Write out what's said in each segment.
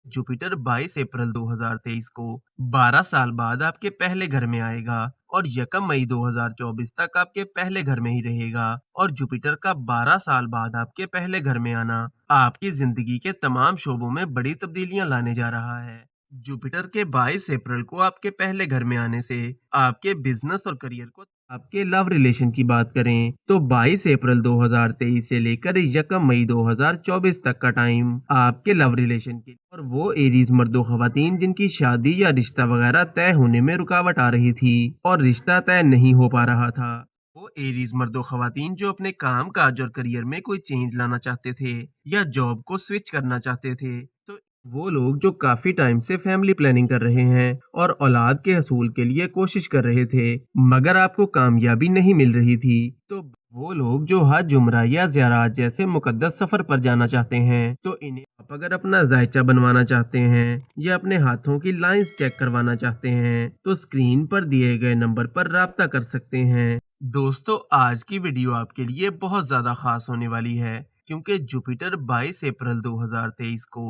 Jupiter 22 अप्रैल 2023 को 12 साल बाद आपके पहले घर में आएगा और 1 मई 2024 तक आपके पहले घर में ही रहेगा। और जुपिटर का 12 साल बाद आपके पहले घर में आना आपकी जिंदगी के तमाम शोबों में बड़ी तब्दीलियां लाने जा रहा है। जुपिटर के 22 अप्रैल को आपके पहले घर में आने से आपके बिजनेस और करियर को आपके लव रिलेशन की बात करें तो 22 अप्रैल 2023 से लेकर 1 मई 2024 तक का टाइम आपके लव रिलेशन के और वो एरीज मर्दों खवातीन जिनकी शादी या रिश्ता वगैरह तय होने में रुकावट आ रही थी और रिश्ता तय नहीं हो पा रहा था। वो एरीज मर्दों खवातीन जो अपने काम काज और करियर में कोई चेंज लाना चाहते थे या जॉब को स्विच करना चाहते थे, तो वो लोग जो काफी टाइम से फैमिली प्लानिंग कर रहे हैं और औलाद के हसूल के लिए कोशिश कर रहे थे मगर आपको कामयाबी नहीं मिल रही थी, तो वो लोग जो हज उम्रा या ज़ियारत जैसे मुकद्दस सफर पर जाना चाहते हैं, तो इन्हें आप अगर अपना जायचा बनवाना चाहते हैं या अपने हाथों की लाइंस चेक करवाना चाहते हैं तो स्क्रीन पर दिए गए नंबर पर राब्ता कर सकते हैं। दोस्तों, आज की वीडियो आपके लिए बहुत ज्यादा खास होने वाली है क्योंकि जुपिटर 22 अप्रैल 2023 को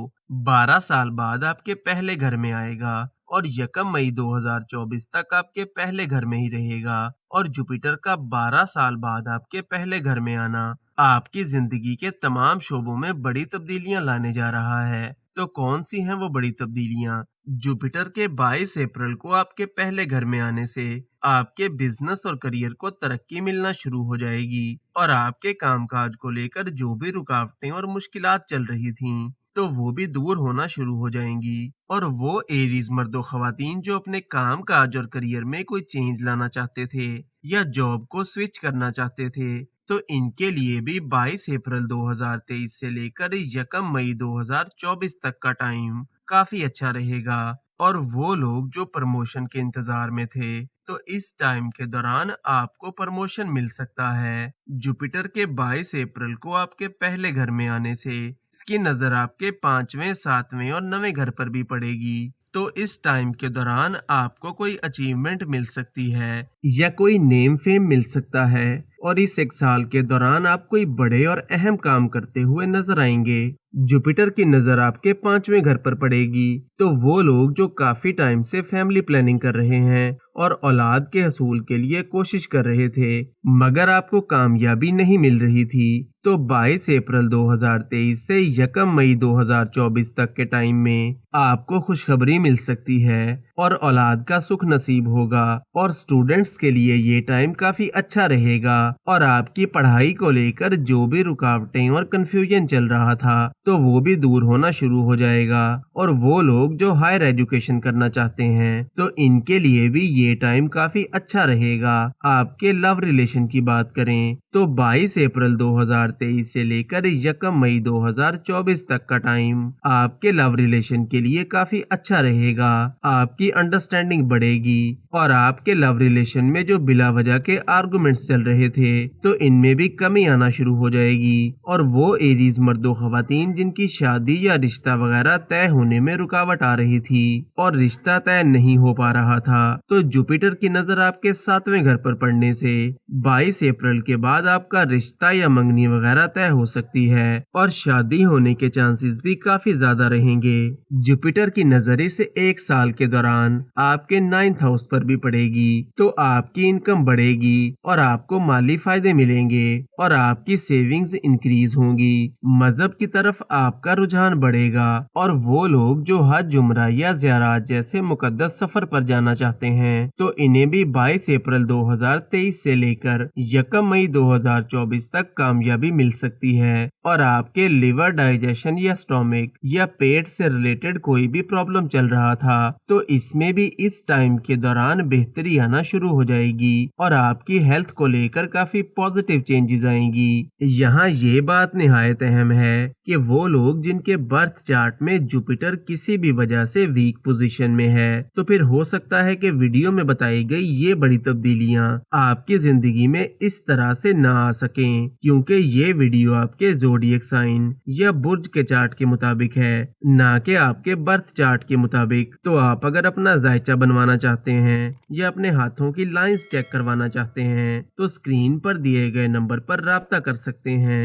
12 साल बाद आपके पहले घर में आएगा और 1 मई 2024 तक आपके पहले घर में ही रहेगा। और जुपिटर का 12 साल बाद आपके पहले घर में आना आपकी जिंदगी के तमाम शोबों में बड़ी तब्दीलियां लाने जा रहा है। तो कौन सी हैं वो बड़ी तब्दीलियां? जुपिटर के 22 अप्रैल को आपके पहले घर में आने से आपके बिजनेस और करियर को तरक्की मिलना शुरू हो जाएगी और आपके कामकाज को लेकर जो भी रुकावटें और मुश्किलात चल रही थीं तो वो भी दूर होना शुरू हो जाएंगी। और वो एरीज मर्दों खवातीन जो अपने काम काज और करियर में कोई चेंज लाना चाहते थे या जॉब को स्विच करना चाहते थे, तो इनके लिए भी 22 अप्रैल 2023 से लेकर 1 मई 2024 तक का टाइम काफी अच्छा रहेगा। और वो लोग जो प्रमोशन के इंतजार में थे तो इस टाइम के दौरान आपको प्रमोशन मिल सकता है। जुपिटर के 22 अप्रैल को आपके पहले घर में आने से इसकी नजर आपके 5वें, 7वें और 9वें घर पर भी पड़ेगी, तो इस टाइम के दौरान आपको कोई अचीवमेंट मिल सकती है या कोई नेम फेम मिल सकता है और इस 1 साल के दौरान आप कोई बड़े और अहम काम करते हुए नजर आएंगे। जुपिटर की नजर आपके 5वें घर पर पड़ेगी, तो वो लोग जो काफी टाइम से फैमिली प्लानिंग कर रहे हैं और औलाद के हसूल के लिए कोशिश कर रहे थे मगर आपको कामयाबी नहीं मिल रही थी, तो 22 अप्रैल 2023 से 1 मई 2024 तक के टाइम में आपको खुशखबरी मिल सकती है और औलाद का सुख नसीब होगा। और स्टूडेंट्स के लिए ये टाइम काफी अच्छा रहेगा और आपकी पढ़ाई को लेकर जो भी रुकावटें और कंफ्यूजन चल रहा था तो वो भी दूर होना शुरू हो जाएगा। और वो लोग जो हायर एजुकेशन करना चाहते हैं तो इनके लिए भी ये टाइम काफी अच्छा रहेगा। आपके लव रिलेशन की बात करें तो 22 अप्रैल 2023 से लेकर 1 मई 2024 तक का टाइम आपके लव रिलेशन के लिए काफी अच्छा रहेगा। आपकी अंडरस्टैंडिंग बढ़ेगी और आपके लव रिलेशन में जो बिला वजह के आर्गुमेंट्स चल रहे थे तो इनमें भी कमी आना शुरू हो जाएगी। और वो एरीज मर्दों खवातीन जिनकी शादी या रिश्ता वगैरह तय होने में रुकावट आ रही थी और रिश्ता तय नहीं हो पा रहा था, तो जुपिटर की नजर आपके 7वें घर पर पड़ने से 22 अप्रैल के बाद आपका रिश्ता या मंगनी वगैरह तय हो सकती है और शादी होने के चांसेस भी काफी ज्यादा रहेंगे। जुपिटर की नजर इस 1 साल के दौरान आपके 9th हाउस पर भी पड़ेगी, तो आपकी इनकम बढ़ेगी और आपको माली फायदे मिलेंगे और आपकी सेविंग्स इंक्रीज होंगी। मजहब की तरफ आपका रुझान बढ़ेगा और वो लोग जो हज उम्रा या ज़ियारत जैसे मुकद्दस सफर पर जाना चाहते हैं तो इन्हें भी 22 अप्रैल 2023 से लेकर 1 मई 2024 तक कामयाबी मिल सकती है और आपके लिवर, डाइजेशन या स्टोमिक या पेट से रिलेटेड कोई भी प्रॉब्लम चल रहा था तो इसमें भी इस टाइम के दौरान बेहतरी आना शुरू हो जाएगी और आपकी हेल्थ को लेकर काफी पॉजिटिव चेंजेस आएंगी। यहाँ ये बात निहायत अहम है कि वो लोग जिनके बर्थ चार्ट में जुपिटर किसी भी वजह से वीक पोजीशन में है तो फिर हो सकता है कि वीडियो में बताई गई ये बड़ी तब्दीलियां आपकी जिंदगी में इस तरह से ना आ सकें, क्योंकि ये वीडियो आपके ज़ोडिएक साइन या बुर्ज के चार्ट के मुताबिक है, ना कि आपके बर्थ चार्ट के मुताबिक। तो आप अगर अपना जायचा बनवाना चाहते हैं या अपने हाथों की लाइंस चेक करवाना चाहते हैं तो स्क्रीन पर दिए गए नंबर पर राब्ता कर सकते हैं।